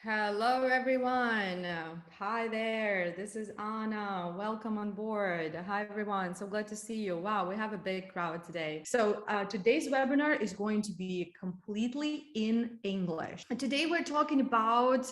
Hello, everyone. Hi there. This is Anna. Welcome on board. Hi, everyone. So glad to see you. Wow, we have a big crowd today. So today's webinar is going to be completely in English. Today, we're talking about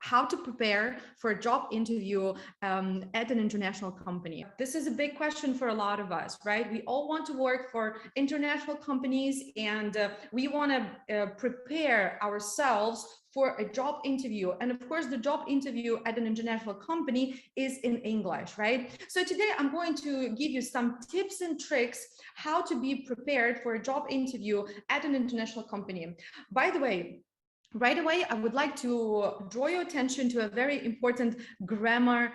how to prepare for a job interview at an international company. This is a big question for a lot of us, right? We all want to work for international companies and we want to prepare ourselves for a job interview. And of course, the job interview at an international company is in English, right? So today I'm going to give you some tips and tricks how to be prepared for a job interview at an international company. By the way, right away, I would like to draw your attention to a very important grammar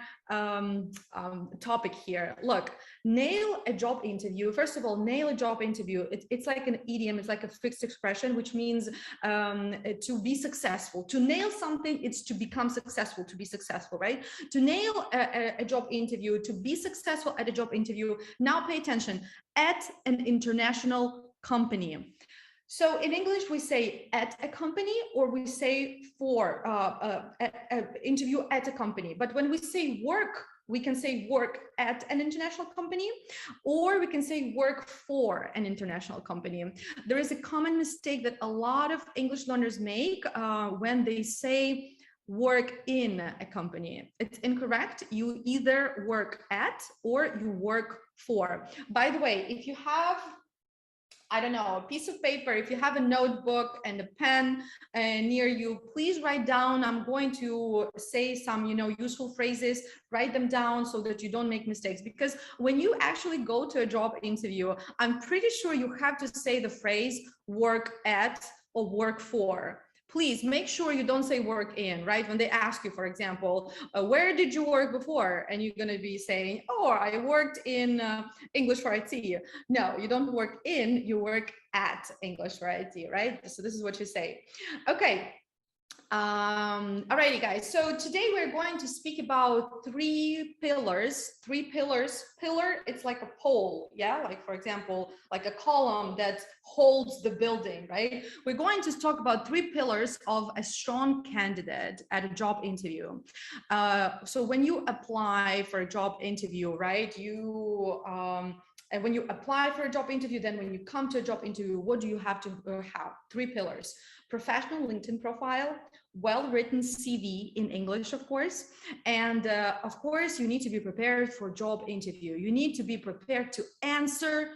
topic here. Look, nail a job interview. First of all, nail a job interview. It's like an idiom. It's like a fixed expression, which means to be successful. To nail something, it's to become successful, to be successful, right? To nail a job interview, to be successful at a job interview. Now pay attention, at an international company. So in English, we say at a company, or we say for interview at a company. But when we say work, we can say work at an international company, or we can say work for an international company. There is a common mistake that a lot of English learners make when they say work in a company. It's incorrect. You either work at or you work for. By the way, if you have, I don't know, a piece of paper, if you have a notebook and a pen near you, please write down. I'm going to say some, useful phrases, write them down so that you don't make mistakes. Because when you actually go to a job interview, I'm pretty sure you have to say the phrase work at or work for. Please make sure you don't say work in, right? When they ask you, for example, where did you work before? And you're going to be saying, oh, I worked in English for IT. No, you don't work in, you work at English for IT, right? So this is what you say. Okay. Alrighty, guys. So today we're going to speak about three pillars. Pillar, it's like a pole, yeah? Like, for example, like a column that holds the building, right? We're going to talk about three pillars of a strong candidate at a job interview. So when you apply for a job interview, right, and when you apply for a job interview, then when you come to a job interview, what do you have to have? Three pillars: professional LinkedIn profile, well-written CV in English, of course, and of course, you need to be prepared for job interview. You need to be prepared to answer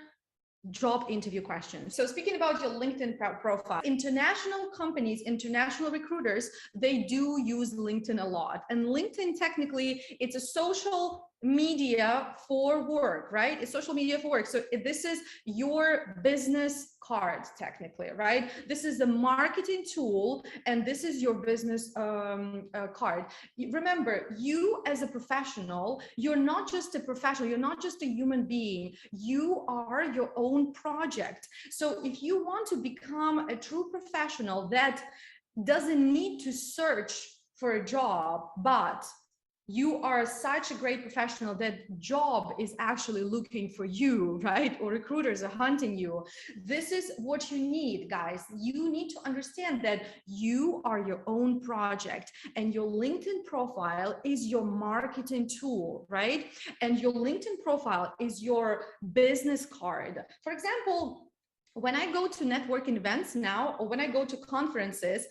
job interview questions. So speaking about your LinkedIn profile, international companies, international recruiters, they do use LinkedIn a lot. And LinkedIn, technically, it's a social media for work, right? It's social media for work. So this is your business card, technically, right? This is the marketing tool, and this is your business card. Remember, you as a professional, you're not just a professional, you're not just a human being, you are your own project. So if you want to become a true professional that doesn't need to search for a job, but you are such a great professional that job is actually looking for you, right? Or recruiters are hunting you. This is what you need, guys. You need to understand that you are your own project, and your LinkedIn profile is your marketing tool, right? And your LinkedIn profile is your business card. For example, when I go to networking events now, or when I go to conferences,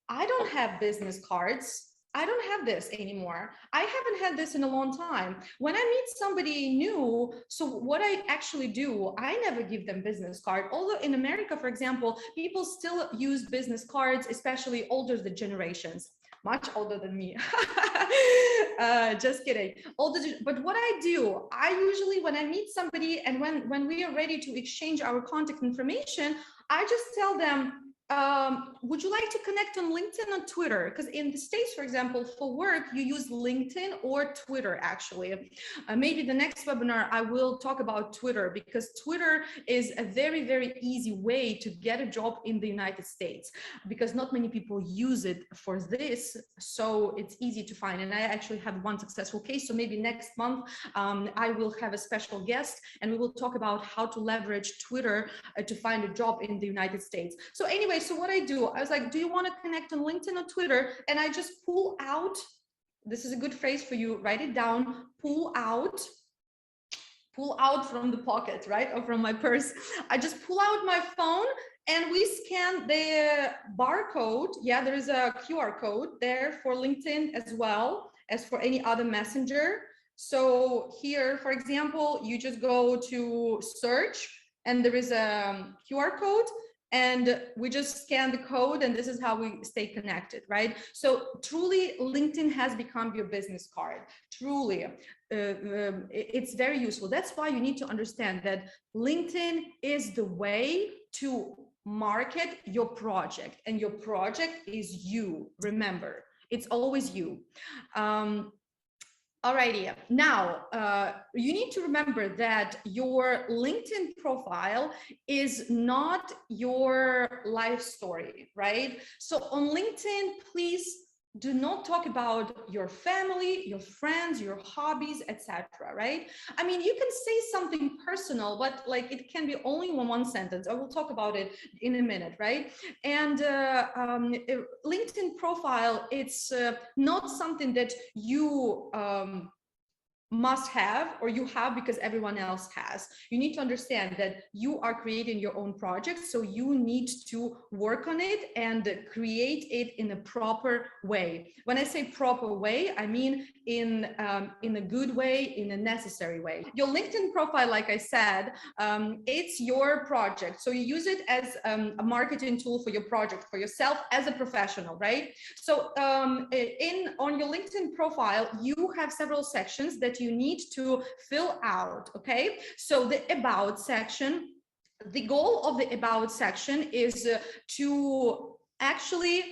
I don't have business cards. I don't have this anymore. I haven't had this in a long time. When I meet somebody new, so what I actually do, I never give them business card. Although in America, for example, people still use business cards, especially older generations, much older than me. Just kidding. But what I do, I usually, when I meet somebody and when we are ready to exchange our contact information, I just tell them, would you like to connect on LinkedIn or Twitter? Because in the States, for example, for work, you use LinkedIn or Twitter, actually. Maybe the next webinar, I will talk about Twitter, because Twitter is a very, very easy way to get a job in the United States, because not many people use it for this. So it's easy to find. And I actually have one successful case. So maybe next month, I will have a special guest and we will talk about how to leverage Twitter to find a job in the United States. So anyway, anyway, so what I do, I was like, do you want to connect on LinkedIn or Twitter? And I just pull out, this is a good phrase for you, write it down, pull out from the pocket, right? Or from my purse. I just pull out my phone and we scan the barcode. Yeah, there is a QR code there for LinkedIn as well as for any other messenger. So here, for example, you just go to search and there is a QR code and we just scan the code and this is how we stay connected, right? So truly LinkedIn has become your business card, truly. It's very useful. That's why you need to understand that LinkedIn is the way to market your project, and your project is you. Remember, it's always you. Alrighty, now you need to remember that your LinkedIn profile is not your life story, right? So on LinkedIn, please do not talk about your family, your friends, your hobbies, etc., right? I mean, you can say something personal, but like it can be only one sentence. I will talk about it in a minute, right? And LinkedIn profile, it's not something that you must have or you have because everyone else has. You need to understand that you are creating your own project, so you need to work on it and create it in a proper way. When I say proper way, I mean in a good way, in a necessary way. Your LinkedIn profile, like I said, it's your project, so you use it as a marketing tool for your project, for yourself as a professional, right? So on your LinkedIn profile, you have several sections that you need to fill out, okay? So the about section, the goal of the about section is to actually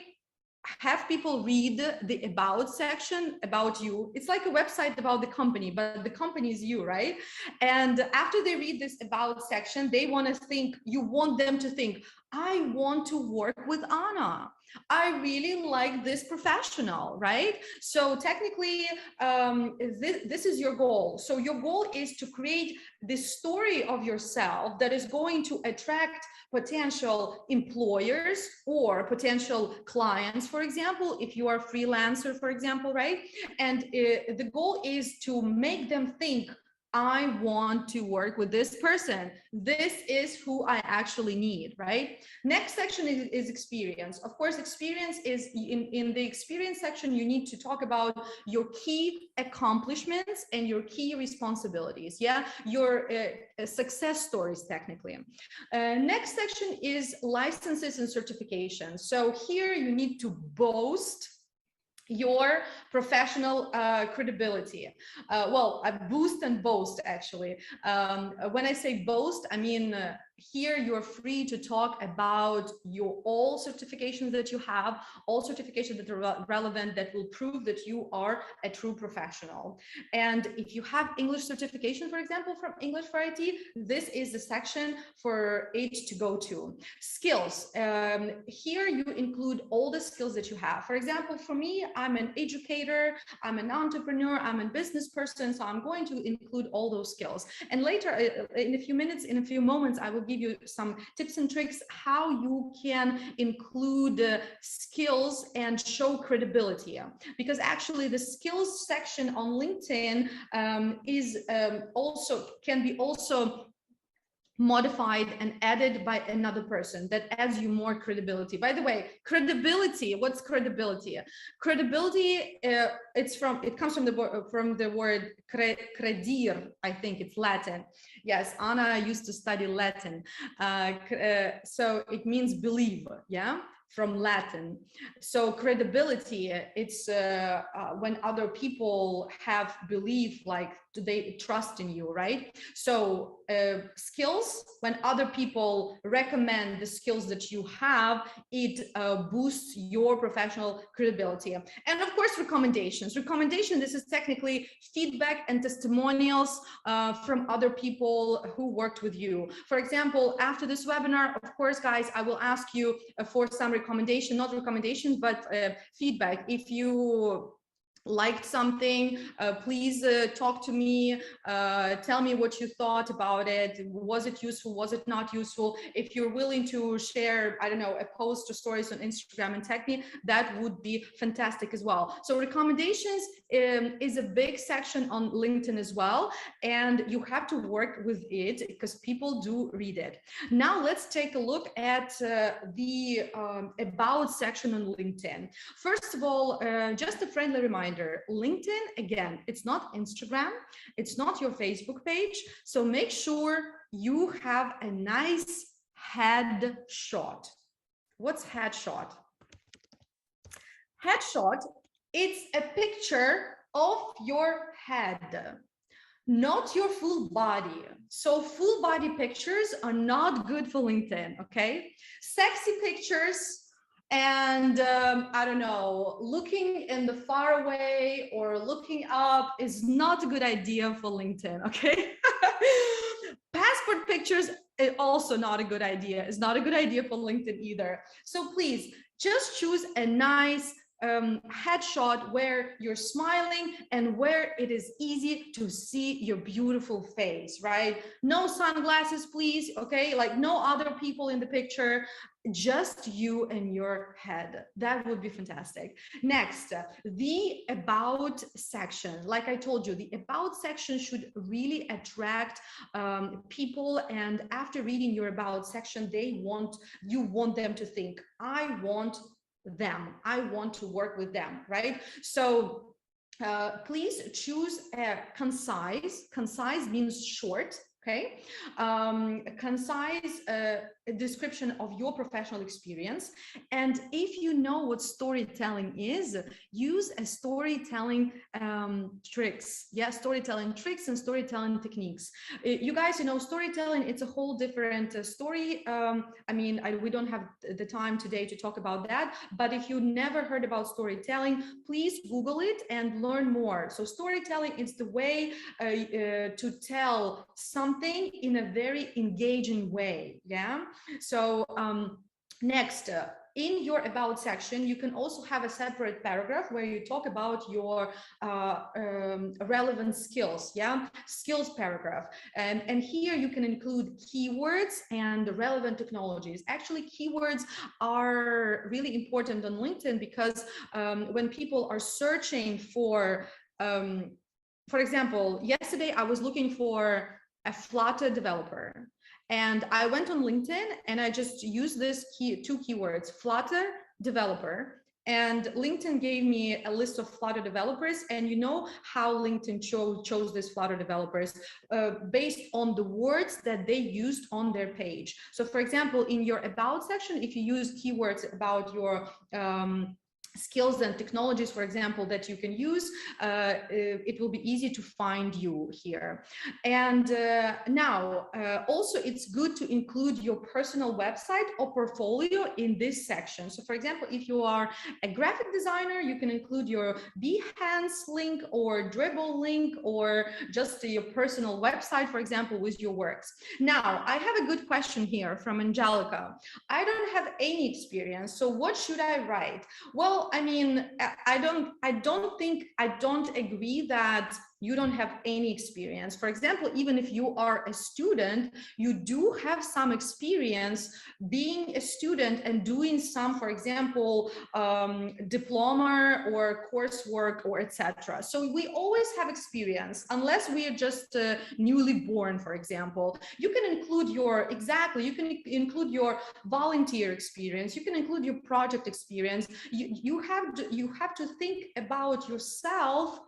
have people read the about section about you. It's like a website about the company, but the company is you, right? And after they read this about section, they want to think, you want them to think, I want to work with Anna. I really like this professional, right? So technically, this is your goal. So your goal is to create this story of yourself that is going to attract potential employers or potential clients, for example, if you are a freelancer, for example, right? And the goal is to make them think, I want to work with this person. This is who I actually need, right? Next section is experience. Of course, experience is in the experience section, you need to talk about your key accomplishments and your key responsibilities. Yeah, your success stories, technically. Next section is licenses and certifications. So here you need to boast your professional credibility. Well, boost and boast, actually. When I say boast, I mean here you're free to talk about your all certifications that you have, all certifications that are relevant, that will prove that you are a true professional. And if you have English certification, for example, from English for IT, this is the section for it to go to. Skills. Here you include all the skills that you have. For example, for me, I'm an educator, I'm an entrepreneur, I'm a business person, so I'm going to include all those skills. And later, in a few minutes, in a few moments, I will give you some tips and tricks how you can include skills and show credibility. Because actually the skills section on LinkedIn is can be also modified and added by another person that adds you more credibility. By the way, credibility, what's credibility? Credibility, it comes from the word credere. I think it's Latin. Yes, Anna used to study Latin. So it means believe, yeah, from Latin. So credibility, it's when other people have belief, like they trust in you, right? So skills, when other people recommend the skills that you have, it boosts your professional credibility. And of course, recommendations. Recommendation, this is technically feedback and testimonials from other people who worked with you. For example, after this webinar, of course, guys, I will ask you for some recommendation, not recommendations, but feedback. If you liked something, please talk to me, tell me what you thought about it. Was it useful? Was it not useful? If you're willing to share, I don't know, a post or stories on Instagram and tag me, that would be fantastic as well. So recommendations is a big section on LinkedIn as well, and you have to work with it because people do read it. Now let's take a look at the about section on LinkedIn. First of all, just a friendly reminder, LinkedIn, again, it's not Instagram, it's not your Facebook page. So make sure you have a nice headshot. What's headshot? Headshot, it's a picture of your head, not your full body. So full body pictures are not good for LinkedIn, okay? Sexy pictures and I don't know, looking in the far away or looking up is not a good idea for LinkedIn, okay? Passport pictures is also not a good idea. It's not a good idea for LinkedIn either. So please just choose a nice headshot where you're smiling and where it is easy to see your beautiful face, right? No sunglasses, please, okay? Like no other people in the picture, just you and your head. That would be fantastic. Next, the about section. Like I told you, the about section should really attract people, and after reading your about section, you want them to think, I want them, I want to work with them, right? So please choose a concise means short, okay? Concise description of your professional experience. And if you know what storytelling is, use a storytelling tricks. Yeah, storytelling tricks and storytelling techniques. You guys, you know, storytelling, it's a whole different story. I mean, we don't have the time today to talk about that, but if you never heard about storytelling, please Google it and learn more. So storytelling is the way to tell something in a very engaging way. Yeah. So next, in your about section, you can also have a separate paragraph where you talk about your relevant skills. Yeah, skills paragraph. And here you can include keywords and relevant technologies. Actually, keywords are really important on LinkedIn because when people are searching for example, yesterday I was looking for a Flutter developer. And I went on LinkedIn and I just used two keywords, Flutter developer. And LinkedIn gave me a list of Flutter developers. And you know how LinkedIn chose these Flutter developers based on the words that they used on their page. So for example, in your about section, if you use keywords about your skills and technologies, for example, that you can use, it will be easy to find you here. And now, also it's good to include your personal website or portfolio in this section. So for example, if you are a graphic designer, you can include your Behance link or Dribble link or just your personal website, for example, with your works. Now, I have a good question here from Angelica. I don't have any experience, so what should I write? Well, I mean, I don't agree that you don't have any experience. For example, even if you are a student, you do have some experience being a student and doing some, for example, diploma or coursework or etc. So we always have experience, unless we are just newly born, for example. You can include you can include your volunteer experience, you can include your project experience. You have to think about yourself.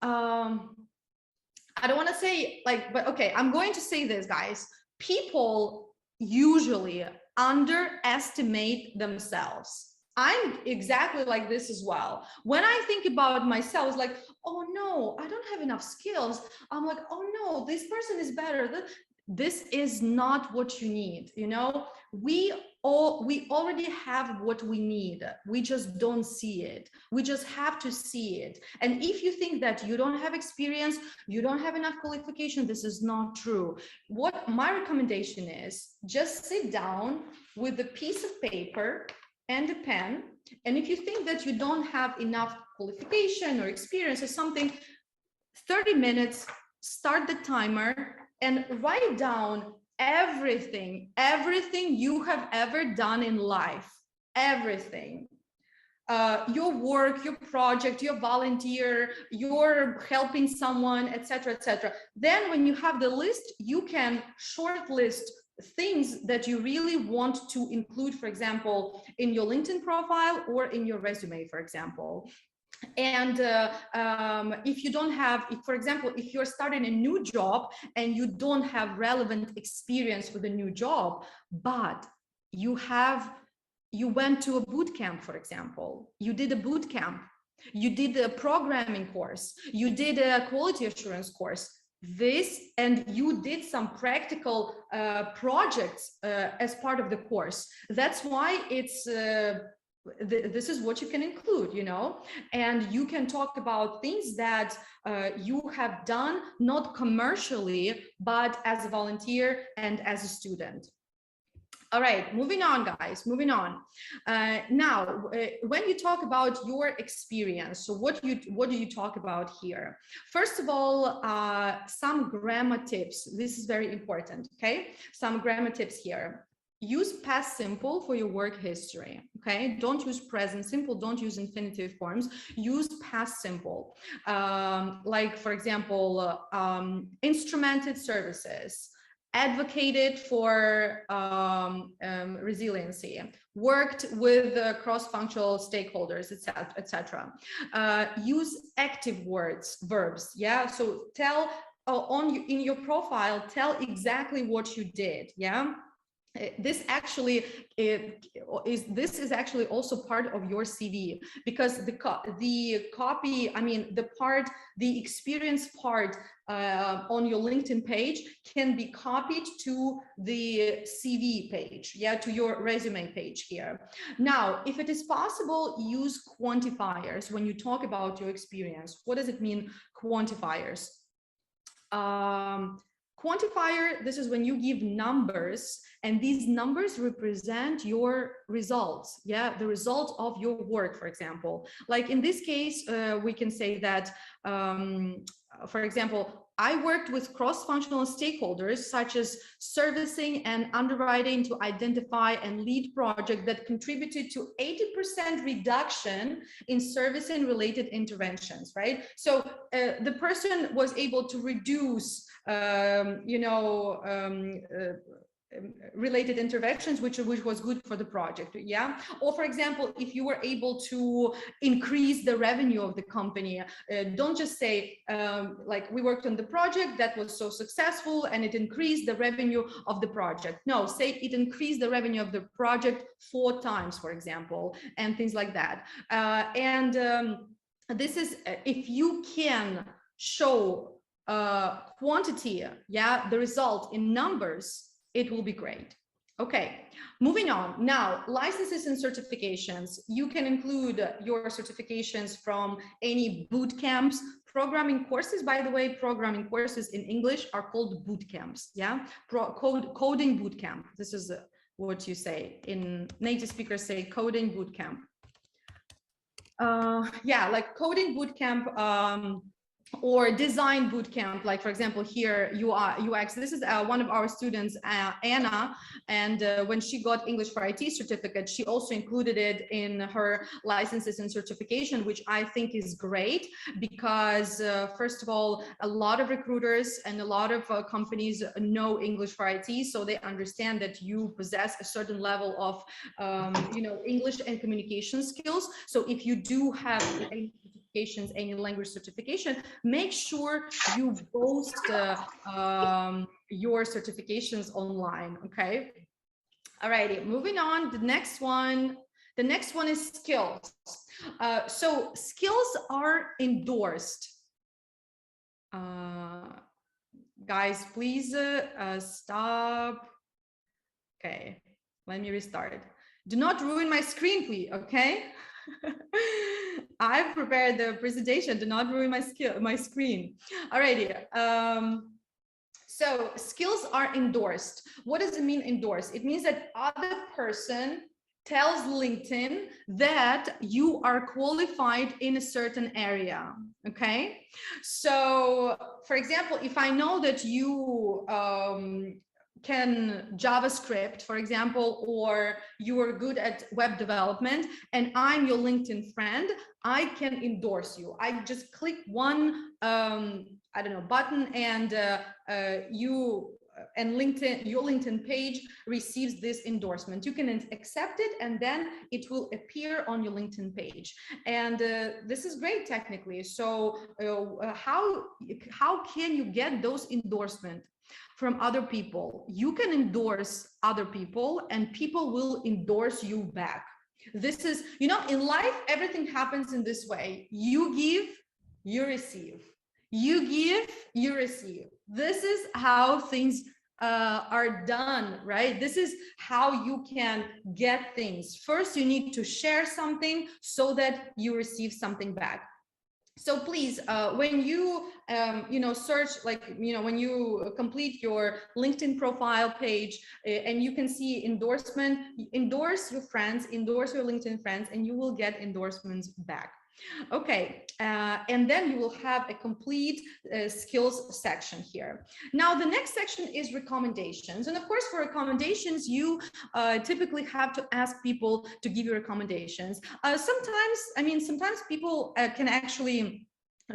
I don't want to say like, but okay, I'm going to say this, guys. People usually underestimate themselves. I'm exactly like this as well. When I think about myself, it's like, oh no, I don't have enough skills. I'm like, oh no, this person is better. This is not what you need. You know, we already have what we need. We just don't see it. We just have to see it. And if you think that you don't have experience, you don't have enough qualification, this is not true. What my recommendation is, just sit down with a piece of paper and a pen. And if you think that you don't have enough qualification or experience or something, 30 minutes, start the timer and write down everything you have ever done in life, everything. Your work, your project, your volunteer, your helping someone, etc., etc. Then when you have the list, you can shortlist things that you really want to include, for example, in your LinkedIn profile or in your resume, for example. And if you don't have, if, for example, if you're starting a new job and you don't have relevant experience for the new job, but you went to a boot camp, for example, you did a boot camp, you did a programming course, you did a quality assurance course, and you did some practical projects as part of the course. That's why it's this is what you can include, you know, and you can talk about things that you have done, not commercially, but as a volunteer and as a student. All right, moving on, guys, moving on. Now, when you talk about your experience, so what do you talk about here? First of all, some grammar tips. This is very important, okay? Some grammar tips here. Use past simple for your work history, okay? Don't use present simple, don't use infinitive forms, use past simple. Like, for example, instrumented services, advocated for resiliency, worked with cross-functional stakeholders, etc., etc. Use active words, verbs, yeah? So tell in your profile, tell exactly what you did, yeah? This actually is actually also part of your CV, because the copy, I mean, the experience part on your LinkedIn page can be copied to the CV page, yeah, to your resume page here. Now, if it is possible, use quantifiers when you talk about your experience. What does it mean, quantifiers? Quantifier, this is when you give numbers, and these numbers represent your results, yeah, the result of your work, for example. Like in this case, we can say that, for example, I worked with cross-functional stakeholders such as servicing and underwriting to identify and lead projects that contributed to 80% reduction in servicing related interventions, right? So the person was able to reduce related interventions, which was good for the project, yeah? Or for example, if you were able to increase the revenue of the company, don't just say like, we worked on the project that was so successful and it increased the revenue of the project. No, say it increased the revenue of the project 4 times, for example, and things like that. This is if you can show quantity, yeah, the result in numbers, it will be great. Okay, moving on. Now, licenses and certifications. You can include your certifications from any boot camps, programming courses. By the way, programming courses in English are called boot camps. Yeah, coding boot camp. This is what you say. In native speakers say coding boot camp. Yeah, like coding boot camp. Or design bootcamp, like for example here UX. This is one of our students, Anna, and when she got English for IT certificate, she also included it in her licenses and certification, which I think is great, because first of all, a lot of recruiters and a lot of companies know English for IT, so they understand that you possess a certain level of English and communication skills. So if you do have any language certification, make sure you post your certifications online. Okay. All righty, moving on. The next one is skills. So skills are endorsed. Guys, please stop. Okay, let me restart. Do not ruin my screen, please. Okay. I've prepared the presentation. Do not ruin my screen. Alrighty. So skills are endorsed. What does it mean, endorsed? It means that other person tells LinkedIn that you are qualified in a certain area. Okay, so for example, if I know that you can JavaScript, for example, or you are good at web development and I'm your LinkedIn friend, I can endorse you. I just click one I don't know, button, and your LinkedIn page receives this endorsement. You can accept it, and then it will appear on your LinkedIn page. And this is great technically. So how can you get those endorsements from other people? You can endorse other people, and people will endorse you back. This is, you know, in life, everything happens in this way. You give, you receive. You give, you receive. This is how things are done, right? This is how you can get things. First, you need to share something so that you receive something back. So please, when you search, like, when you complete your LinkedIn profile page, and you can see endorsement, endorse your friends, endorse your LinkedIn friends, and you will get endorsements back. Okay, and then you will have a complete skills section here. Now, the next section is recommendations. And of course, for recommendations, you typically have to ask people to give you recommendations. Sometimes people can actually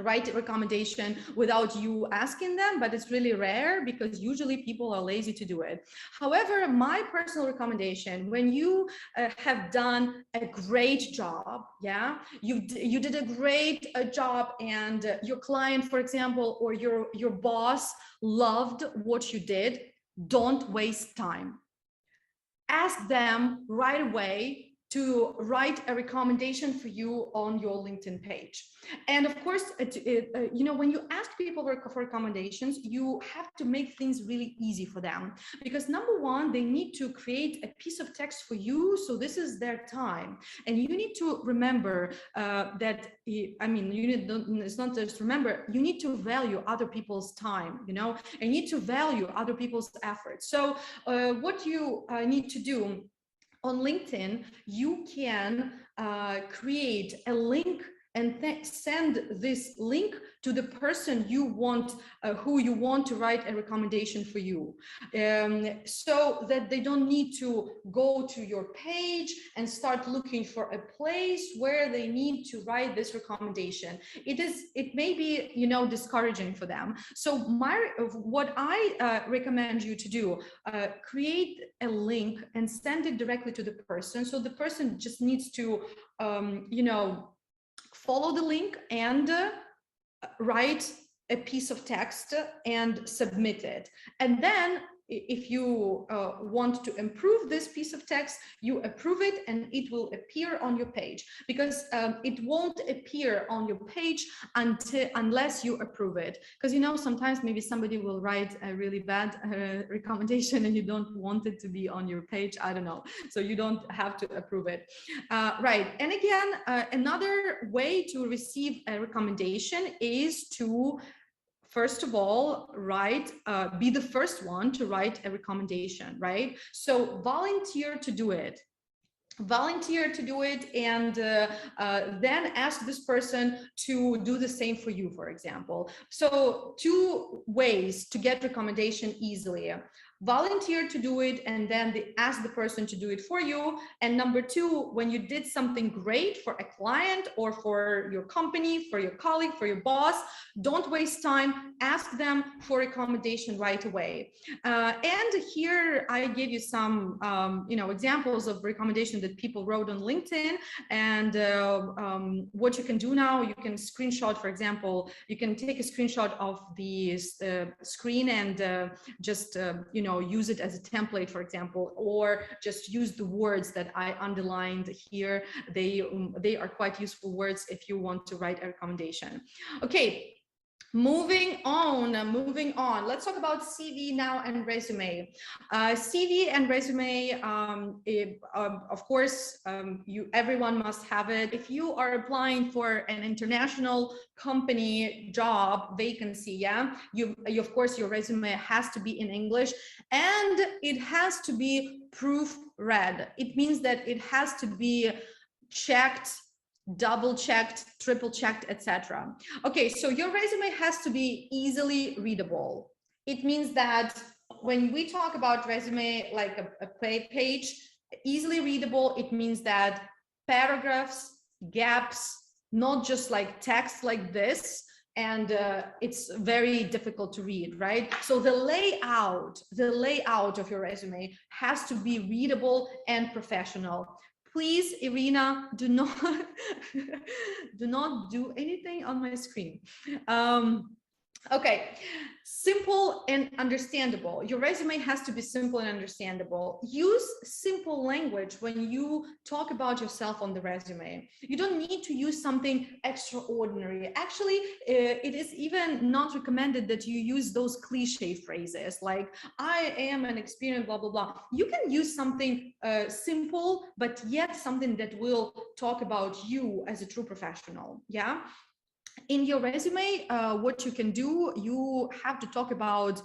write a recommendation without you asking them, but it's really rare because usually people are lazy to do it. However, my personal recommendation, when you have done a great job, yeah, you did a great job, and your client, for example, or your boss loved what you did, don't waste time. Ask them right away to write a recommendation for you on your LinkedIn page. And of course, when you ask people for recommendations, you have to make things really easy for them, because number one, they need to create a piece of text for you, so this is their time. And you need to remember that, it's not just remember, you need to value other people's time, and you need to value other people's efforts. So what you need to do on LinkedIn, you can create a link and send this link to the person who you want to write a recommendation for you, so that they don't need to go to your page and start looking for a place where they need to write this recommendation. It may be, discouraging for them. So what I recommend you to do, create a link and send it directly to the person. So the person just needs to follow the link and write a piece of text and submit it. And then if you want to improve this piece of text, you approve it, and it will appear on your page, because it won't appear on your page unless you approve it. Because sometimes maybe somebody will write a really bad recommendation and you don't want it to be on your page. I don't know, so you don't have to approve it. Right. And again, another way to receive a recommendation is to, first of all, be the first one to write a recommendation, right? So volunteer to do it. And then ask this person to do the same for you, for example. So 2 ways to get recommendation easily: volunteer to do it, and then ask the person to do it for you. And number 2, when you did something great for a client or for your company, for your colleague, for your boss, don't waste time. Ask them for recommendation right away. And here I gave you some examples of recommendation that people wrote on LinkedIn. And what you can do now, you can screenshot, for example, you can take a screenshot of the screen and just use it as a template, for example, or just use the words that I underlined here. They are quite useful words if you want to write a recommendation. Okay. Moving on. Let's talk about CV now and resume. CV and resume, of course, everyone must have it. If you are applying for an international company job vacancy, yeah, you of course your resume has to be in English, and it has to be proofread. It means that it has to be checked, double checked, triple checked, etc. Okay, so your resume has to be easily readable. It means that when we talk about resume, like a page, easily readable, it means that paragraphs, gaps, not just like text like this, and it's very difficult to read, right? So the layout of your resume has to be readable and professional. Please, Irina, do not do anything on my screen. Okay, simple and understandable. Your resume has to be simple and understandable. Use simple language when you talk about yourself on the resume. You don't need to use something extraordinary. Actually, it is even not recommended that you use those cliche phrases like, I am an experienced blah, blah, blah. You can use something simple, but yet something that will talk about you as a true professional, yeah? In your resume, what you can do, you have to talk about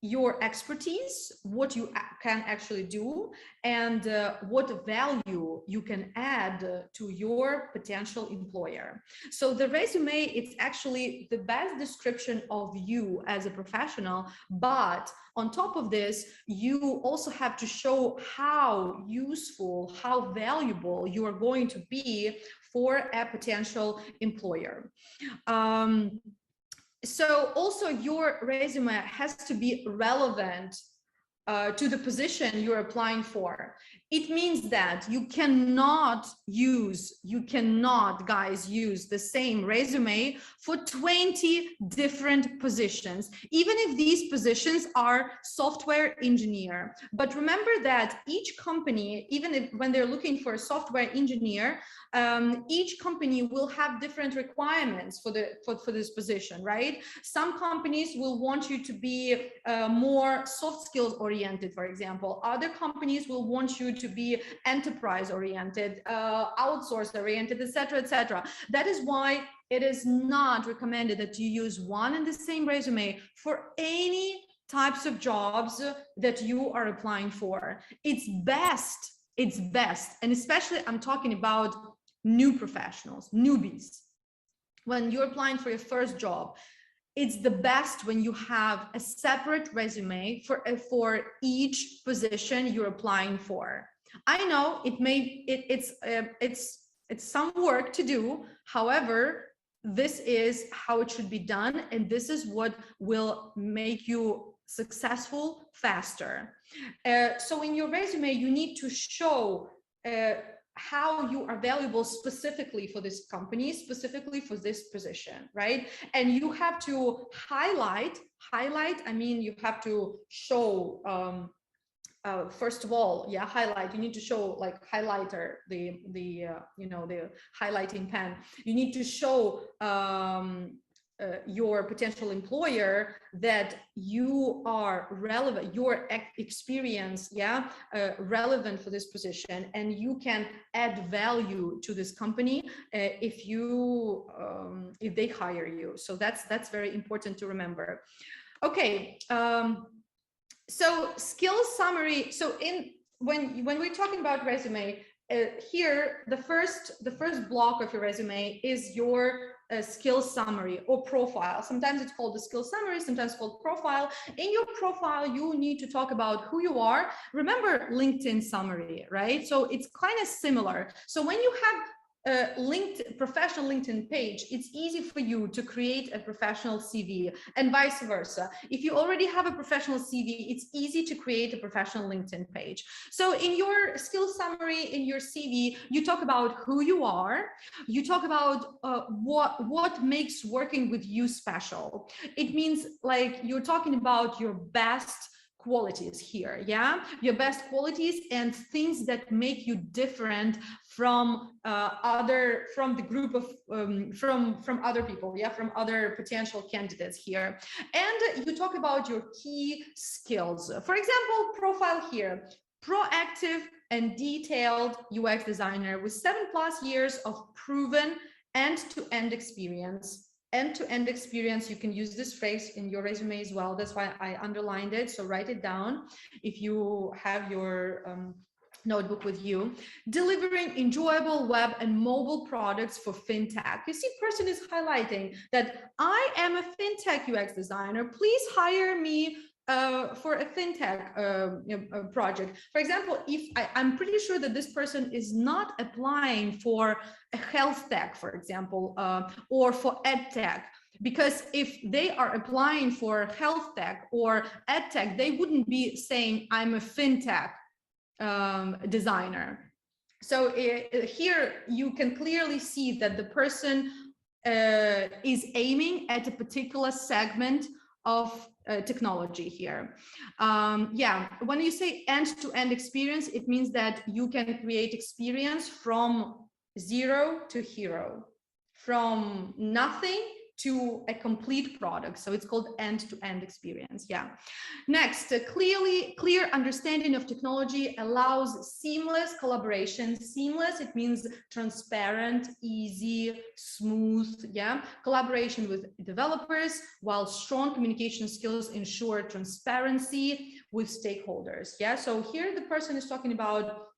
your expertise, what you can actually do, and what value you can add to your potential employer. So the resume, it's actually the best description of you as a professional, but on top of this, you also have to show how useful, how valuable you are going to be for a potential employer. So also your resume has to be relevant to the position you're applying for. It means that you cannot, guys, use the same resume for 20 different positions, even if these positions are software engineer. But remember that each company, even if when they're looking for a software engineer, each company will have different requirements for this position, right? Some companies will want you to be more soft skills oriented, for example. Other companies will want you to be enterprise oriented, outsource oriented, etc., etc. That is why it is not recommended that you use one and the same resume for any types of jobs that you are applying for. It's best, and especially I'm talking about new professionals, newbies. When you're applying for your first job, it's the best when you have a separate resume for each position you're applying for. I know it's some work to do. However, this is how it should be done, and this is what will make you successful faster. So in your resume, you need to show how you are valuable specifically for this company, specifically for this position, right? And you have to highlight, I mean, you have to show, first of all, yeah, highlight, you need to show like highlighter, the highlighting pen. You need to show your potential employer that you are relevant, your experience, yeah, relevant for this position, and you can add value to this company if they hire you. So that's very important to remember. Okay, so skill summary. So when we're talking about resume, here the first block of your resume is your skill summary or profile. Sometimes it's called the skill summary, sometimes called profile. In your profile, you need to talk about who you are. Remember LinkedIn summary, right? So it's kind of similar. So when you have professional LinkedIn page, it's easy for you to create a professional CV, and vice versa. If you already have a professional CV, it's easy to create a professional LinkedIn page. So in your skill summary, in your CV, you talk about who you are, you talk about what makes working with you special. It means like you're talking about your best qualities here, yeah, your best qualities and things that make you different from from the group of from other people, yeah, from other potential candidates here. And you talk about your key skills. For example, profile here: proactive and detailed UX designer with 7+ years of proven end-to-end experience. End-to-end experience, you can use this phrase in your resume as well. That's why I underlined it, so write it down if you have your notebook with you. Delivering enjoyable web and mobile products for fintech. You see, person is highlighting that I am a fintech UX designer, please hire me for a fintech project. For example, if I'm pretty sure that this person is not applying for a health tech, for example, or for ed tech, because if they are applying for health tech or ed tech, they wouldn't be saying I'm a fintech designer. So here you can clearly see that the person is aiming at a particular segment of technology here. Yeah, when you say end-to-end experience, it means that you can create experience from zero to hero, from nothing to a complete product. So it's called end-to-end experience. Yeah. Next, clear understanding of technology allows seamless collaboration. Seamless, it means transparent, easy, smooth, yeah, collaboration with developers, while strong communication skills ensure transparency with stakeholders. Yeah, so here the person is talking about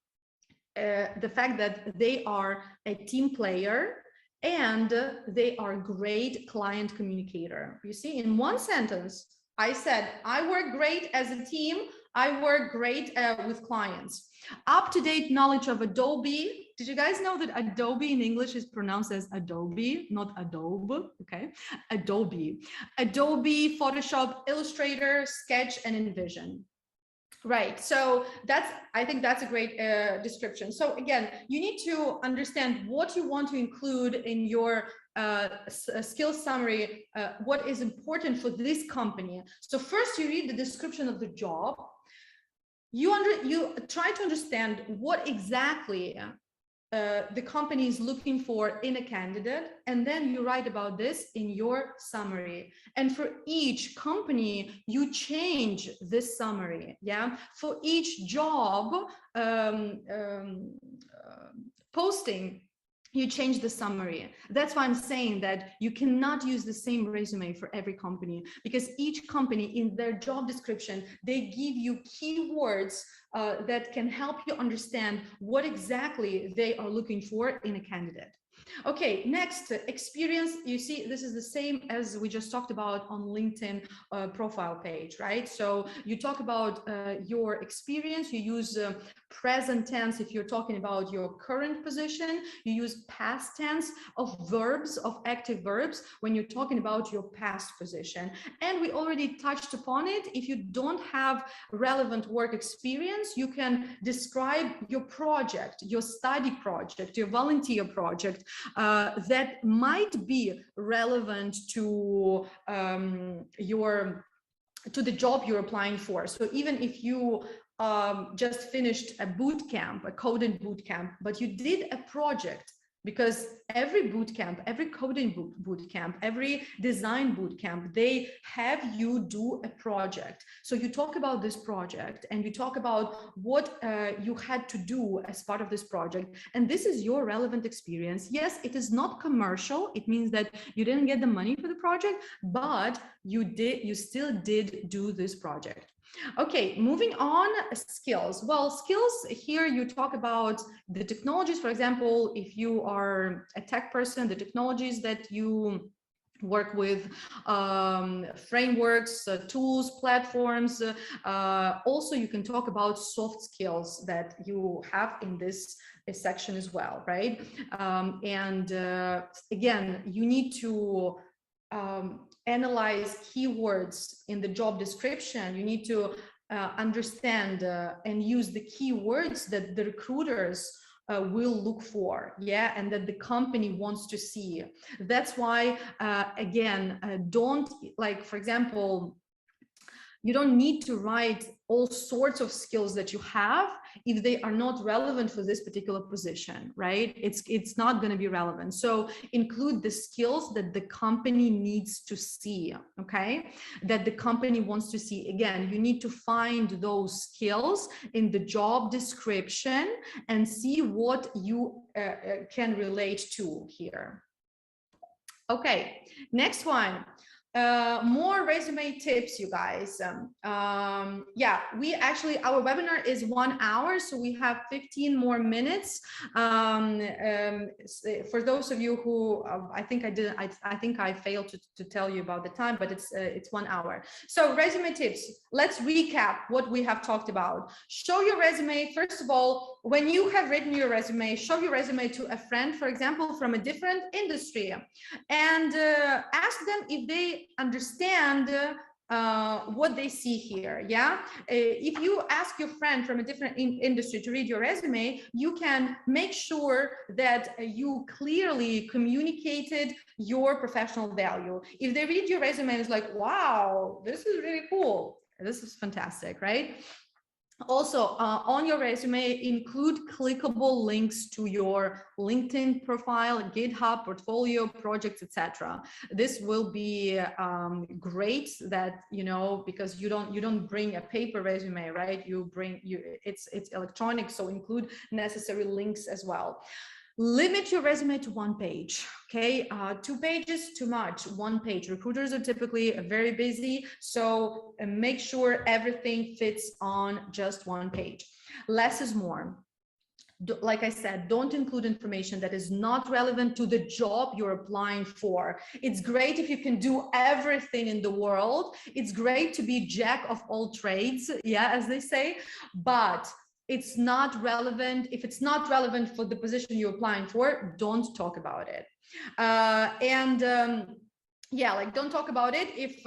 the fact that they are a team player and they are great client communicator. You see, in one sentence, I said, I work great as a team. I work great with clients. Up-to-date knowledge of Adobe. Did you guys know that Adobe in English is pronounced as Adobe, not Adobe? Okay, Adobe. Adobe, Photoshop, Illustrator, Sketch, and InVision. Right. So I think that's a great description. So again, you need to understand what you want to include in your skill summary, what is important for this company. So first you read the description of the job. You try to understand what exactly the company is looking for in a candidate, and then you write about this in your summary. And for each company, you change this summary. Yeah, for each job posting, you change the summary. That's why I'm saying that you cannot use the same resume for every company, because each company in their job description, they give you keywords that can help you understand what exactly they are looking for in a candidate. Okay, next, experience. You see, this is the same as we just talked about on LinkedIn profile page, right? So you talk about your experience, you use present tense if you're talking about your current position, you use past tense of verbs, of active verbs, when you're talking about your past position. And we already touched upon it. If you don't have relevant work experience, you can describe your project, your study project, your volunteer project, that might be relevant to the job you're applying for. So even if you just finished a boot camp, a coding boot camp, but you did a project, because every boot camp, every coding boot camp, every design boot camp, they have you do a project. So you talk about this project and you talk about what you had to do as part of this project. And this is your relevant experience. Yes, it is not commercial. It means that you didn't get the money for the project, but you still did do this project. Okay, moving on, skills. Well, skills here, you talk about the technologies. For example, if you are a tech person, the technologies that you work with, frameworks, tools, platforms. Also, you can talk about soft skills that you have in this section as well, right? Again, you need to analyze keywords in the job description. You need to understand and use the keywords that the recruiters will look for, yeah, and that the company wants to see. That's why, again, don't, like, for example, You don't need to write all sorts of skills that you have if they are not relevant for this particular position, right? It's not going to be relevant. So include the skills that the company needs to see, okay? That the company wants to see. Again, you need to find those skills in the job description and see what you can relate to here. Okay, next one. More resume tips, you guys. Yeah, we actually, our webinar is 1 hour, so we have 15 more minutes. For those of you who, I think I failed to tell you about the time, but it's 1 hour. So resume tips, let's recap what we have talked about. Show your resume. First of all, when you have written your resume, show your resume to a friend, for example, from a different industry, and ask them if they understand what they see here. Yeah, if you ask your friend from a different industry to read your resume, you can make sure that you clearly communicated your professional value. If they read your resume and it's like, wow, this is really cool, this is fantastic, right? Also, on your resume, include clickable links to your LinkedIn profile, GitHub, portfolio, projects, etc. This will be great, that, you know, because you don't bring a paper resume, right? It's electronic, so include necessary links as well. Limit your resume to 1 page, okay? 2 pages, too much. 1 page. Recruiters are typically very busy, so make sure everything fits on just 1 page. Less is more. Like I said, don't include information that is not relevant to the job you're applying for. It's great if you can do everything in the world. It's great to be jack of all trades, yeah, as they say, but it's not relevant. If it's not relevant for the position you're applying for, don't talk about it. Yeah, like, don't talk about it if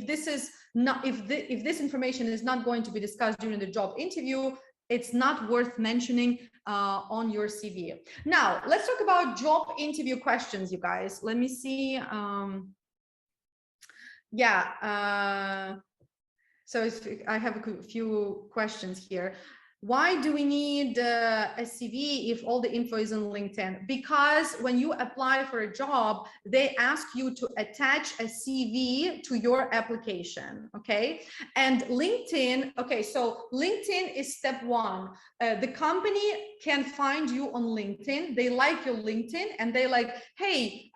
this is not, if this information is not going to be discussed during the job interview, it's not worth mentioning on your CV. Now, let's talk about job interview questions, you guys. Let me see. So I have a few questions here. Why do we need a CV if all the info is on LinkedIn? Because when you apply for a job, they ask you to attach a CV to your application, okay? And LinkedIn, okay, so LinkedIn is step 1. The company can find you on LinkedIn. They like your LinkedIn and they like, hey,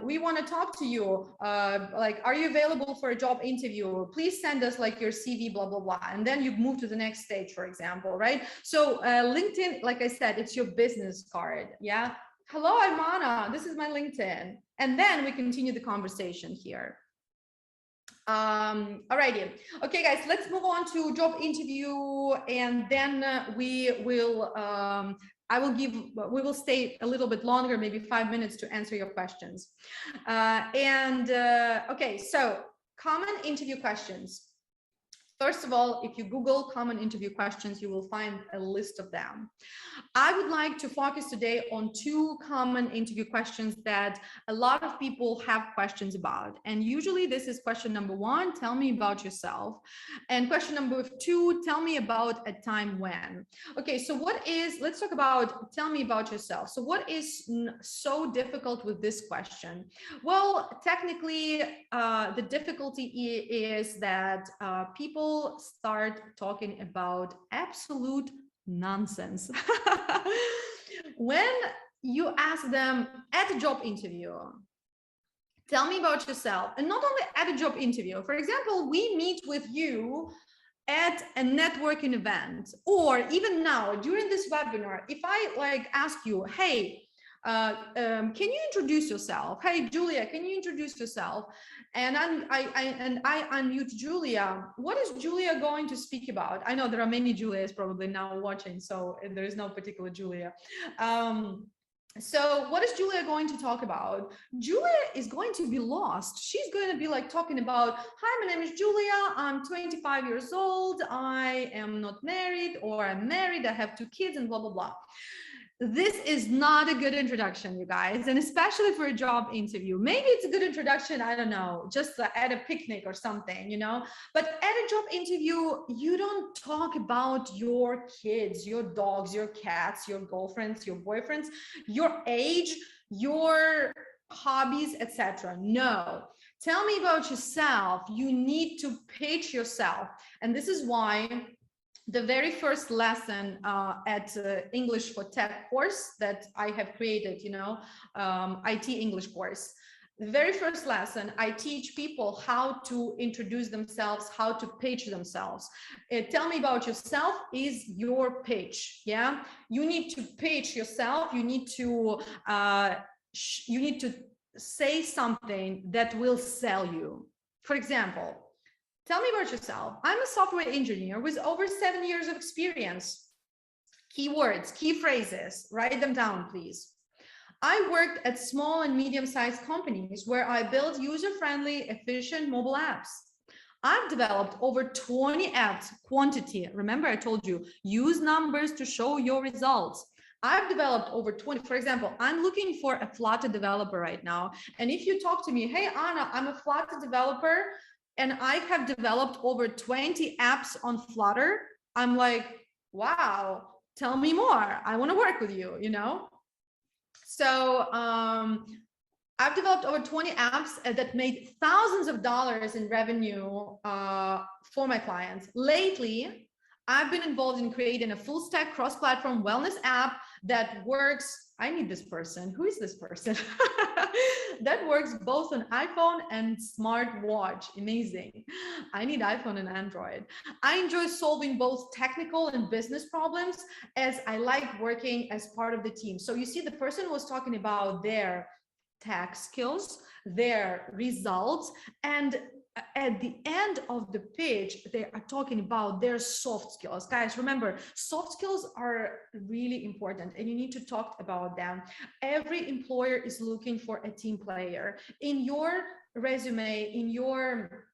we want to talk to you. Like, are you available for a job interview? Please send us like your CV, blah, blah, blah. And then you move to the next stage, for example, right? So LinkedIn, like I said, it's your business card. Yeah. Hello, I'm Anna. This is my LinkedIn. And then we continue the conversation here. Alrighty. Okay, guys, let's move on to job interview, and then we will we will stay a little bit longer, maybe 5 minutes, to answer your questions. Okay, so common interview questions. First of all, if you Google common interview questions, you will find a list of them. I would like to focus today on 2 common interview questions that a lot of people have questions about. And usually this is question number 1, tell me about yourself. And question number 2, tell me about a time when. Okay, so let's talk about tell me about yourself. So what is so difficult with this question? Well, technically, the difficulty is that people start talking about absolute nonsense. When you ask them at a job interview, tell me about yourself, and not only at a job interview, for example, we meet with you at a networking event, or even now during this webinar, if I like ask you, hey, can you introduce yourself? Hey, Julia, can you introduce yourself? And I unmute Julia. What is Julia going to speak about? I know there are many Julias probably now watching, so there is no particular Julia. So what is Julia going to talk about? Julia is going to be lost. She's going to be like talking about, hi, my name is Julia. I'm 25 years old. I am not married, or I'm married. I have 2 kids, and blah, blah, blah. this is not a good introduction, you guys, and especially for a job interview. Maybe it's a good introduction, I don't know, just at a picnic or something, you know, but at a job interview, you don't talk about your kids, your dogs, your cats, your girlfriends, your boyfriends, your age, your hobbies, etc. No, tell me about yourself. You need to pitch yourself. And this is why the very first lesson at English for Tech course that I have created, you know, IT English course. The very first lesson, I teach people how to introduce themselves, how to pitch themselves. Tell me about yourself is your pitch. Yeah, you need to pitch yourself. You need to say something that will sell you. For example, tell me about yourself. I'm a software engineer with over 7 years of experience. Keywords, key phrases, write them down, please. I worked at small and medium-sized companies where I built user-friendly, efficient mobile apps. I've developed over 20 apps, quantity. Remember, I told you, use numbers to show your results. I've developed over 20. For example, I'm looking for a Flutter developer right now. And if you talk to me, hey, Anna, I'm a Flutter developer, and I have developed over 20 apps on Flutter, I'm like, wow, tell me more. I want to work with you, you know? So I've developed over 20 apps that made thousands of dollars in revenue for my clients. Lately, I've been involved in creating a full stack cross-platform wellness app that works. I need this person. Who is this person? That works both on iPhone and smartwatch. Amazing. I need iPhone and Android. I enjoy solving both technical and business problems as I like working as part of the team. So you see, the person was talking about their tech skills, their results, and at the end of the page, they are talking about their soft skills. Guys, remember, soft skills are really important and you need to talk about them. Every employer is looking for a team player. In your resume, in your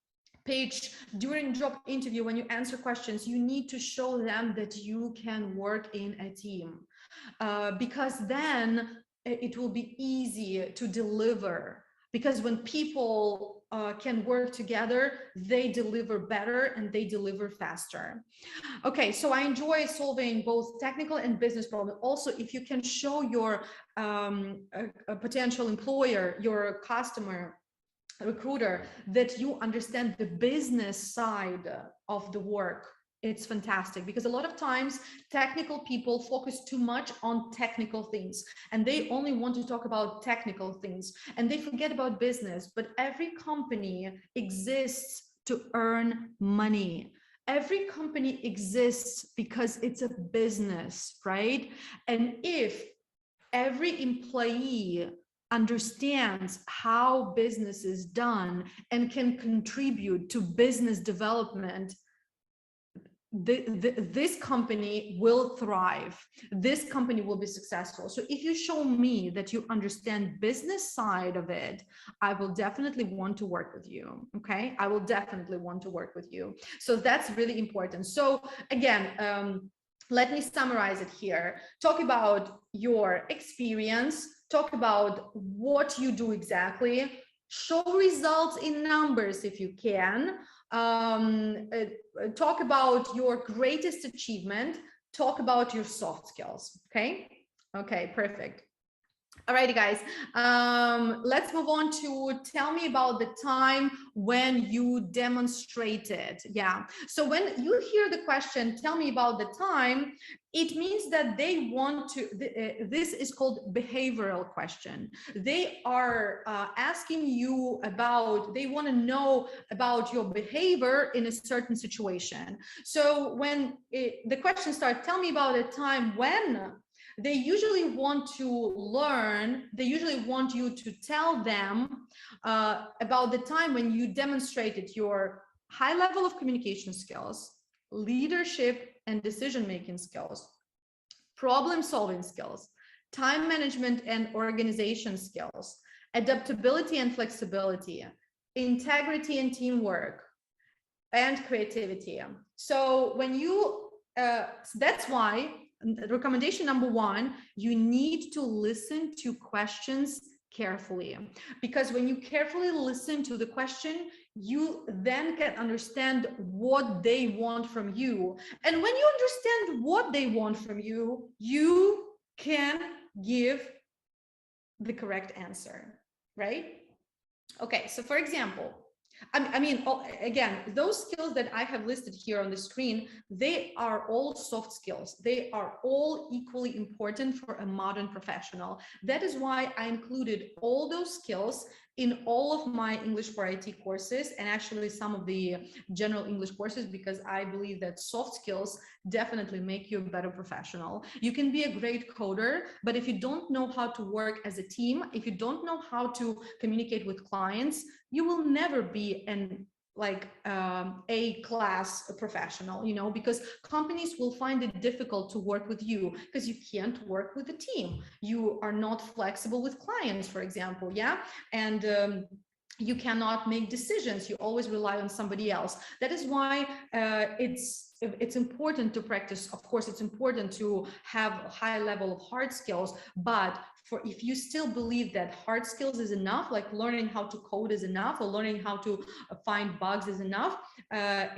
page, during job interview, when you answer questions, you need to show them that you can work in a team, because then it will be easy to deliver. Because when people can work together, they deliver better and they deliver faster. Okay, so I enjoy solving both technical and business problems. Also, if you can show your a potential employer, your customer, recruiter, that you understand the business side of the work, it's fantastic. Because a lot of times technical people focus too much on technical things and they only want to talk about technical things and they forget about business. But every company exists to earn money. Every company exists because it's a business, right? And if every employee understands how business is done and can contribute to business development, this company will thrive. This company will be successful. So if you show me that you understand business side of it, I will definitely want to work with you. Okay, I will definitely want to work with you. So that's really important. So again, let me summarize it here. Talk about your experience, talk about what you do exactly, show results in numbers if you can, talk about your greatest achievement, talk about your soft skills. Okay, perfect. Alrighty, guys, let's move on to tell me about the time when you demonstrated. Yeah, so when you hear the question, tell me about the time, it means that they want to, this is called behavioral question. They are asking you about, they want to know about your behavior in a certain situation. So when the question starts, tell me about a time when, they usually want to learn, they usually want you to tell them about the time when you demonstrated your high level of communication skills, leadership and decision-making skills, problem-solving skills, time management and organization skills, adaptability and flexibility, integrity and teamwork, and creativity. So when you, that's why recommendation number one, you need to listen to questions carefully, because when you carefully listen to the question, you then can understand what they want from you. And when you understand what they want from you, you can give the correct answer, right? Okay, so for example, again, those skills that I have listed here on the screen, they are all soft skills. They are all equally important for a modern professional. That is why I included all those skills in all of my English for IT courses, and actually some of the general English courses, because I believe that soft skills definitely make you a better professional. You can be a great coder, but if you don't know how to work as a team, if you don't know how to communicate with clients, you will never be an A-class professional, you know, because companies will find it difficult to work with you because you can't work with a team. You are not flexible with clients, for example, yeah? And you cannot make decisions. You always rely on somebody else. That is why it's important to practice. Of course, it's important to have a high level of hard skills, but if you still believe that hard skills is enough, like learning how to code is enough, or learning how to find bugs is enough,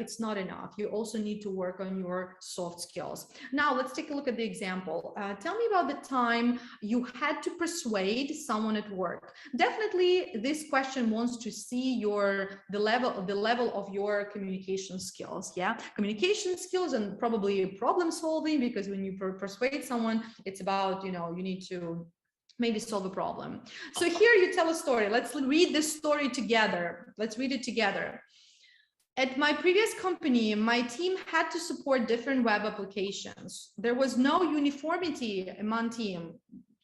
it's not enough. You also need to work on your soft skills. Now, let's take a look at the example. Tell me about the time you had to persuade someone at work. Definitely, this question wants to see the level of your communication skills. Yeah, communication skills and probably problem solving, because when you persuade someone, it's about, you know, you need to maybe solve a problem. So here you tell a story. Let's read this story together. Let's read it together. At my previous company, my team had to support different web applications. There was no uniformity among team.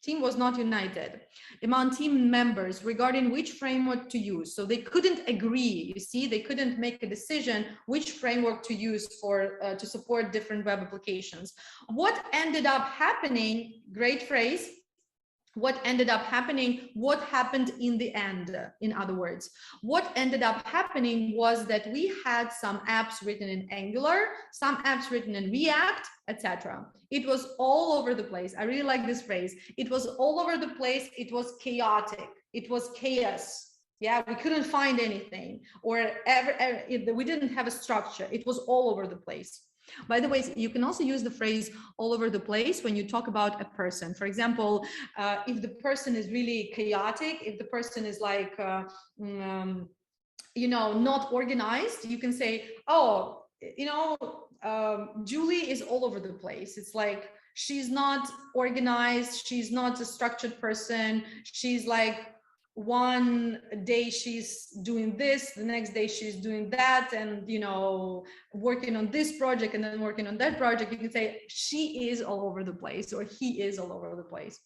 Team was not united among team members regarding which framework to use. So they couldn't agree. You see, they couldn't make a decision which framework to use to support different web applications. What ended up happening, great phrase, what ended up happening, what happened in the end, in other words. What ended up happening was that we had some apps written in Angular, some apps written in React, etc. It was all over the place. I really like this phrase. It was all over the place. It was chaotic. It was chaos. Yeah, we couldn't find anything, or we didn't have a structure. It was all over the place. By the way, you can also use the phrase all over the place when you talk about a person. For example, if the person is really chaotic, if the person is like, you know, not organized, you can say, oh, you know, Julie is all over the place. It's like, she's not organized. She's not a structured person. She's like, one day she's doing this, the next day she's doing that, and, you know, working on this project and then working on that project. You can say she is all over the place, or he is all over the place.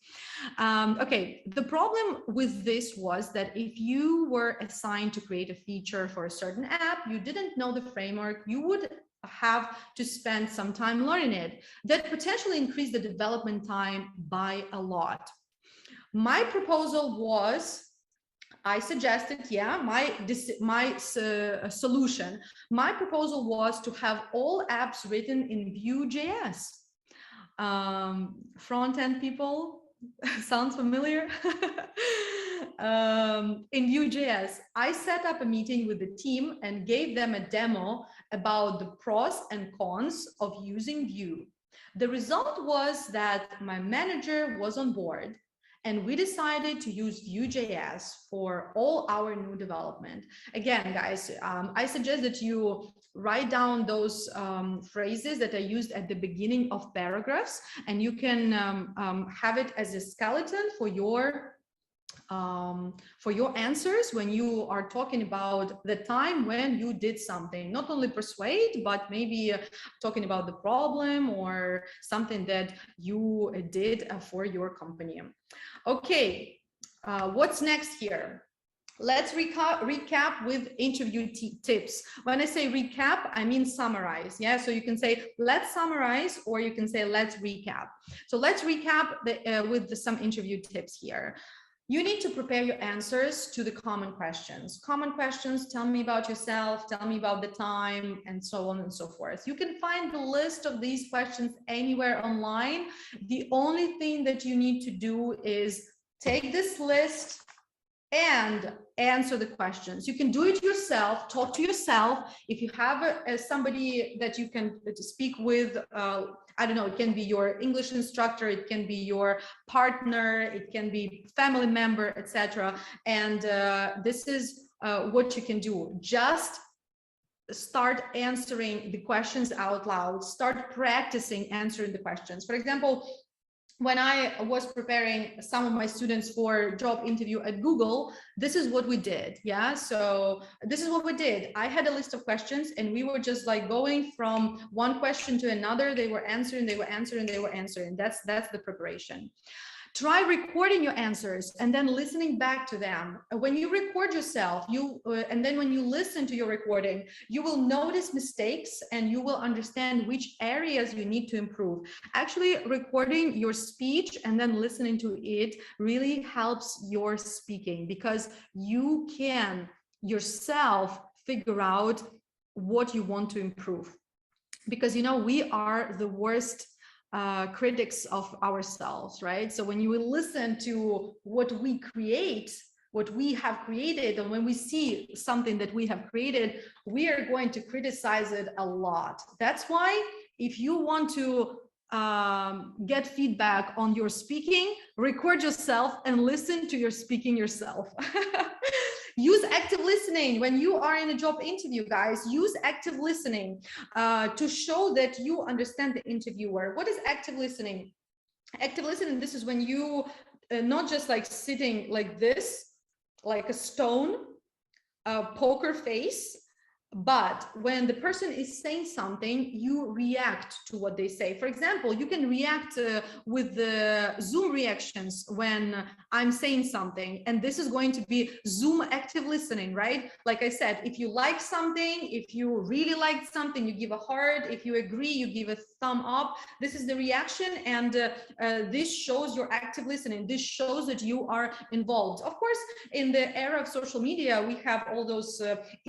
Okay, the problem with this was that if you were assigned to create a feature for a certain app, you didn't know the framework, you would have to spend some time learning it. That potentially increased the development time by a lot. My proposal was, I suggested, yeah, my solution. My proposal was to have all apps written in Vue.js. Front-end people, sounds familiar? In Vue.js, I set up a meeting with the team and gave them a demo about the pros and cons of using Vue. The result was that my manager was on board, and we decided to use Vue.js for all our new development. Again, guys, I suggest that you write down those phrases that are used at the beginning of paragraphs, and you can have it as a skeleton for your answers when you are talking about the time when you did something, not only persuade, but maybe talking about the problem or something that you did for your company. Okay, what's next here? Let's recap with interview tips. When I say recap, I mean summarize. Yeah, so you can say let's summarize, or you can say let's recap. So let's recap with some interview tips here. You need to prepare your answers to the common questions. Common questions, tell me about yourself, tell me about the time, and so on and so forth. You can find the list of these questions anywhere online. The only thing that you need to do is take this list and answer the questions. You can do it yourself, talk to yourself. If you have somebody that you can speak with, I don't know, it can be your English instructor, it can be your partner, it can be family member, etc. And this is what you can do. Just start answering the questions out loud, start practicing answering the questions. For example, when I was preparing some of my students for job interview at Google, this is what we did. Yeah. So this is what we did. I had a list of questions and we were just like going from one question to another. They were answering, they were answering, they were answering. That's the preparation. Try recording your answers and then listening back to them. When you record yourself, and then when you listen to your recording, you will notice mistakes and you will understand which areas you need to improve. Actually, recording your speech and then listening to it really helps your speaking, because you can yourself figure out what you want to improve. Because, you know, we are the worst critics of ourselves, right? So when you listen to what we create, what we have created, and when we see something that we have created, we are going to criticize it a lot. That's why if you want to get feedback on your speaking, record yourself and listen to your speaking yourself. Use active listening when you are in a job interview, guys. Use active listening to show that you understand the interviewer. What is active listening? Active listening, this is when you not just like sitting like this, like a stone, poker face, but when the person is saying something, you react to what they say. For example, you can react with the Zoom reactions when I'm saying something, and this is going to be Zoom active listening, right? Like I said, if you like something, if you really like something, you give a heart. If you agree, you give a thumb up. This is the reaction, and this shows your active listening. This shows that you are involved. Of course, in the era of social media, we have all those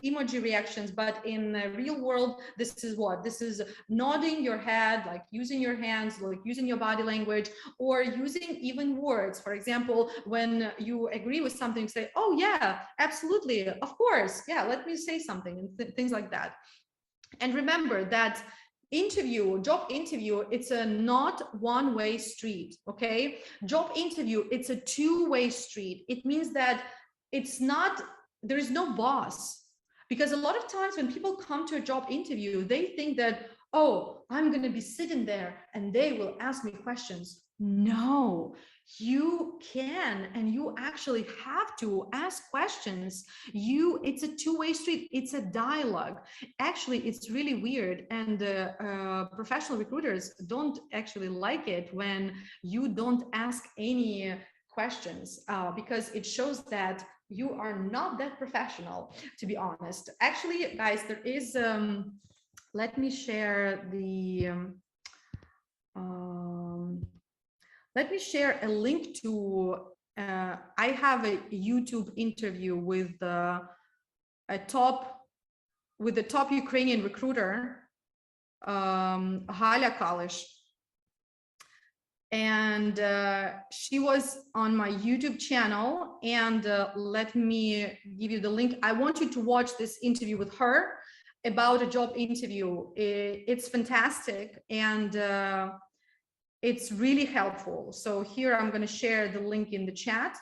emoji reactions, but in the real world, this is what? This is nodding your head, like using your hands, like using your body language, or using even words. For example, when you agree with something, you say, oh yeah, absolutely, of course, yeah, let me say something, and things like that. And remember that job interview, it's a not one-way street. Okay, job interview, it's a two-way street. It means that it's not, there is no boss. Because a lot of times when people come to a job interview, they think that, oh, I'm going to be sitting there and they will ask me questions. No, you can, and you actually have to ask questions. It's a two-way street. It's a dialogue. Actually, it's really weird, and professional recruiters don't actually like it when you don't ask any questions, because it shows that you are not that professional, to be honest. Actually, guys, there is let me share the let me share a link to I have a YouTube interview with the top Ukrainian recruiter, Halia Kalish. And she was on my YouTube channel, and let me give you the link. I want you to watch this interview with her about a job interview. It's fantastic, and it's really helpful. So here I'm going to share the link in the chat.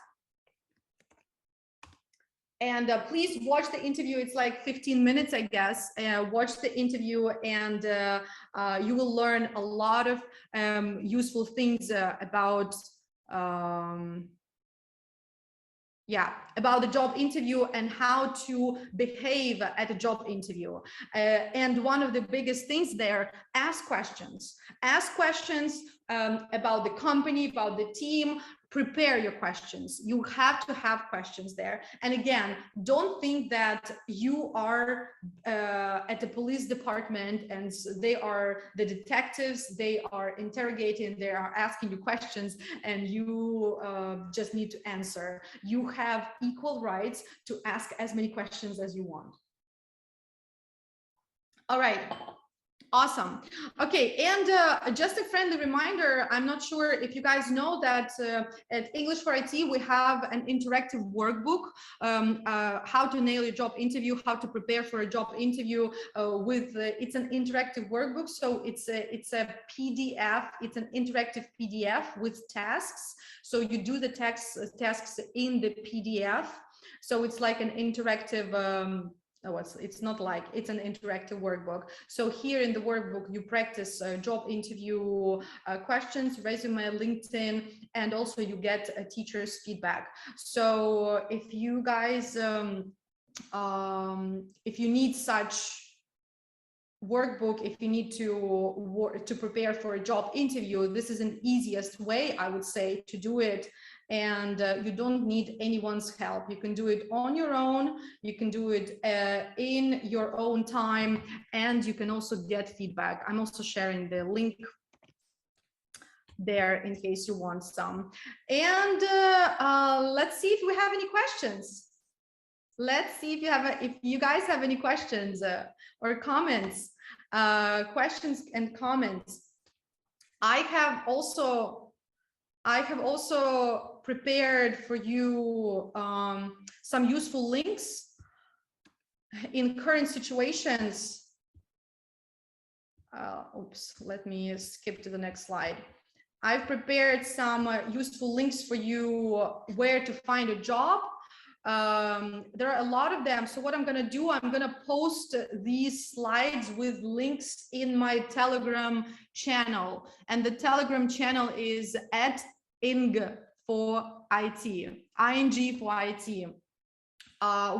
And please watch the interview. It's like 15 minutes, I guess. Watch the interview, and you will learn a lot of useful things about the job interview and how to behave at a job interview. And one of the biggest things there, ask questions. Ask questions about the company, about the team, prepare your questions. You have to have questions there. And again, don't think that you are at the police department and they are the detectives, they are interrogating, they are asking you questions, and you just need to answer. You have equal rights to ask as many questions as you want. All right. Awesome. Okay, and just a friendly reminder, I'm not sure if you guys know that at English for IT, we have an interactive workbook, how to nail your job interview, how to prepare for a job interview it's an interactive workbook. So it's a PDF, it's an interactive PDF with tasks. So you do the tasks in the PDF. So it's like an interactive, it's not like, it's an interactive workbook. So here in the workbook, you practice job interview questions, resume, LinkedIn, and also you get a teacher's feedback. So if you guys, if you need such workbook, if you need to prepare for a job interview, this is an easiest way, I would say, to do it. And you don't need anyone's help. You can do it on your own. You can do it in your own time, and you can also get feedback. I'm also sharing the link there in case you want some. And let's see if we have any questions. Let's see if you guys have any questions or comments, questions and comments. I have also prepared for you some useful links in current situations. Oops, let me skip to the next slide. I've prepared some useful links for you where to find a job. There are a lot of them. So what I'm going to do, I'm going to post these slides with links in my Telegram channel. And the Telegram channel is at ING for IT, ING for IT,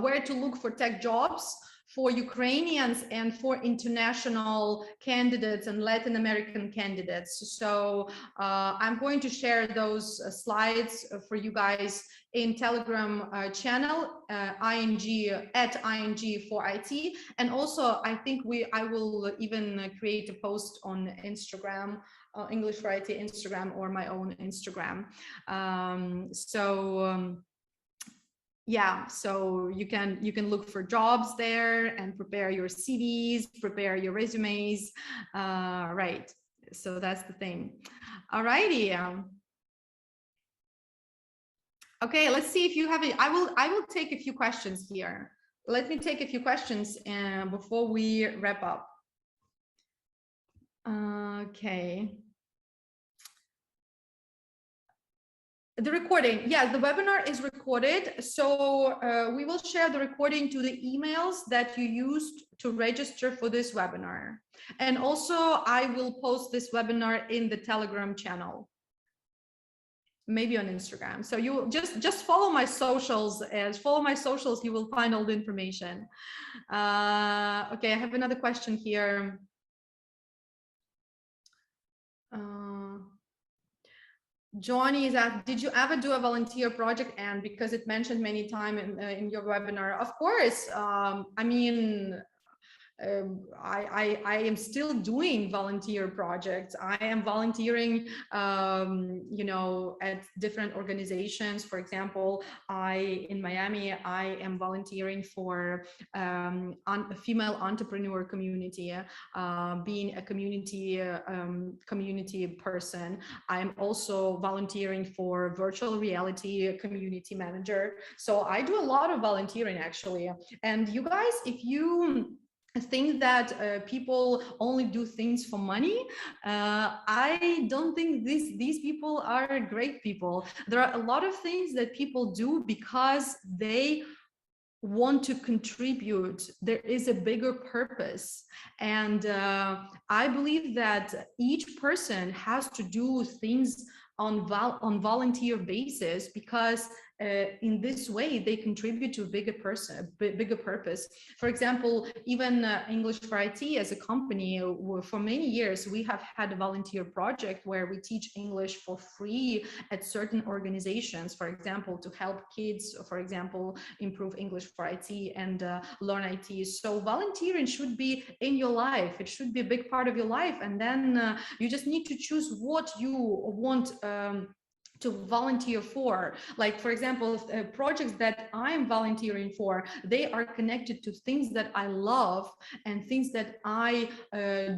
where to look for tech jobs for Ukrainians and for international candidates and Latin American candidates. So I'm going to share those slides for you guys in Telegram channel, ING at ING for IT. And also, I think I will even create a post on Instagram, English for IT Instagram, or my own Instagram. Yeah, so you can look for jobs there and prepare your CVs, prepare your resumes, right? So that's the thing. All righty. Okay, let's see if you have it. I will take a few questions here. Let me take a few questions before we wrap up. Okay. The recording, yes, the webinar is recorded. So we will share the recording to the emails that you used to register for this webinar. And also I will post this webinar in the Telegram channel, maybe on Instagram. So you just follow my socials, you will find all the information. Okay, I have another question here. Johnny is asked, did you ever do a volunteer project? And because it mentioned many times in your webinar, of course. I mean, I am still doing volunteer projects. I am volunteering, you know, at different organizations. For example, in Miami, I am volunteering for a female entrepreneur community, being a community person. I'm also volunteering for virtual reality community manager. So I do a lot of volunteering actually. And you guys, if you think that people only do things for money, I don't think these people are great people. There are a lot of things that people do because they want to contribute. There is a bigger purpose, and I believe that each person has to do things on volunteer basis, because in this way they contribute to a bigger purpose. For example, even English for IT as a company, for many years we have had a volunteer project where we teach English for free at certain organizations, for example, to help kids, for example, improve English for IT and learn IT. So volunteering should be in your life. It should be a big part of your life. And then you just need to choose what you want to volunteer for. Like, for example, projects that I'm volunteering for, they are connected to things that I love and things that I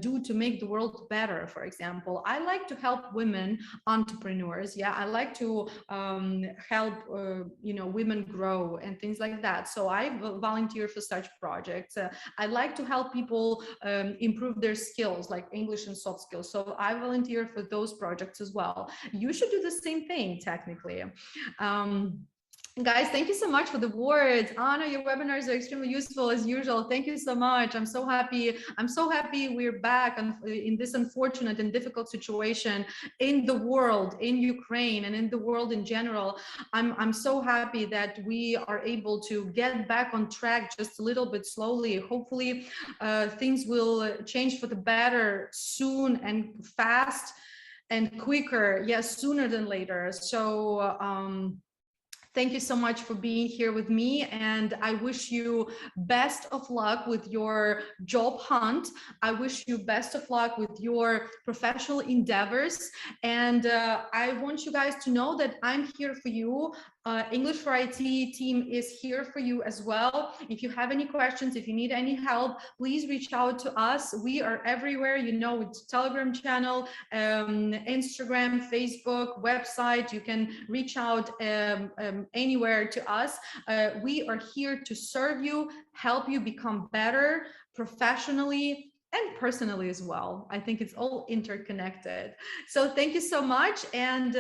do to make the world better. For example, I like to help women entrepreneurs. Yeah, I like to help women grow and things like that. So I volunteer for such projects. I like to help people improve their skills, like English and soft skills. So I volunteer for those projects as well. You should do the same thing, technically. Guys, thank you so much for the words. Anna, your webinars are extremely useful as usual. Thank you so much. I'm so happy. I'm so happy we're back in this unfortunate and difficult situation in the world, in Ukraine, and in the world in general. I'm so happy that we are able to get back on track just a little bit slowly. Hopefully, things will change for the better soon and fast and quicker. Yes, sooner than later. So, thank you so much for being here with me, and I wish you best of luck with your job hunt. I wish you best of luck with your professional endeavors, and I want you guys to know that I'm here for you. English for IT team is here for you as well. If you have any questions, if you need any help, please reach out to us. We are everywhere, with Telegram channel, Instagram, Facebook, website. You can reach out anywhere to us. We are here to serve you, help you become better professionally and personally as well. I think it's all interconnected. So thank you so much. And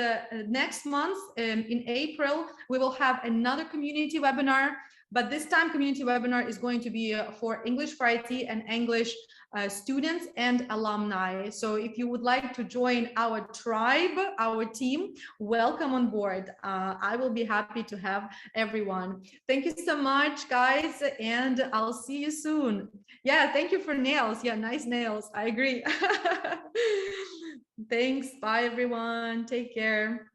next month, in April, we will have another community webinar. But this time, community webinar is going to be for English for IT and English students and alumni. So if you would like to join our tribe, our team, welcome on board. I will be happy to have everyone. Thank you so much, guys, and I'll see you soon. Yeah, thank you for nails. Yeah, nice nails. I agree. Thanks. Bye, everyone. Take care.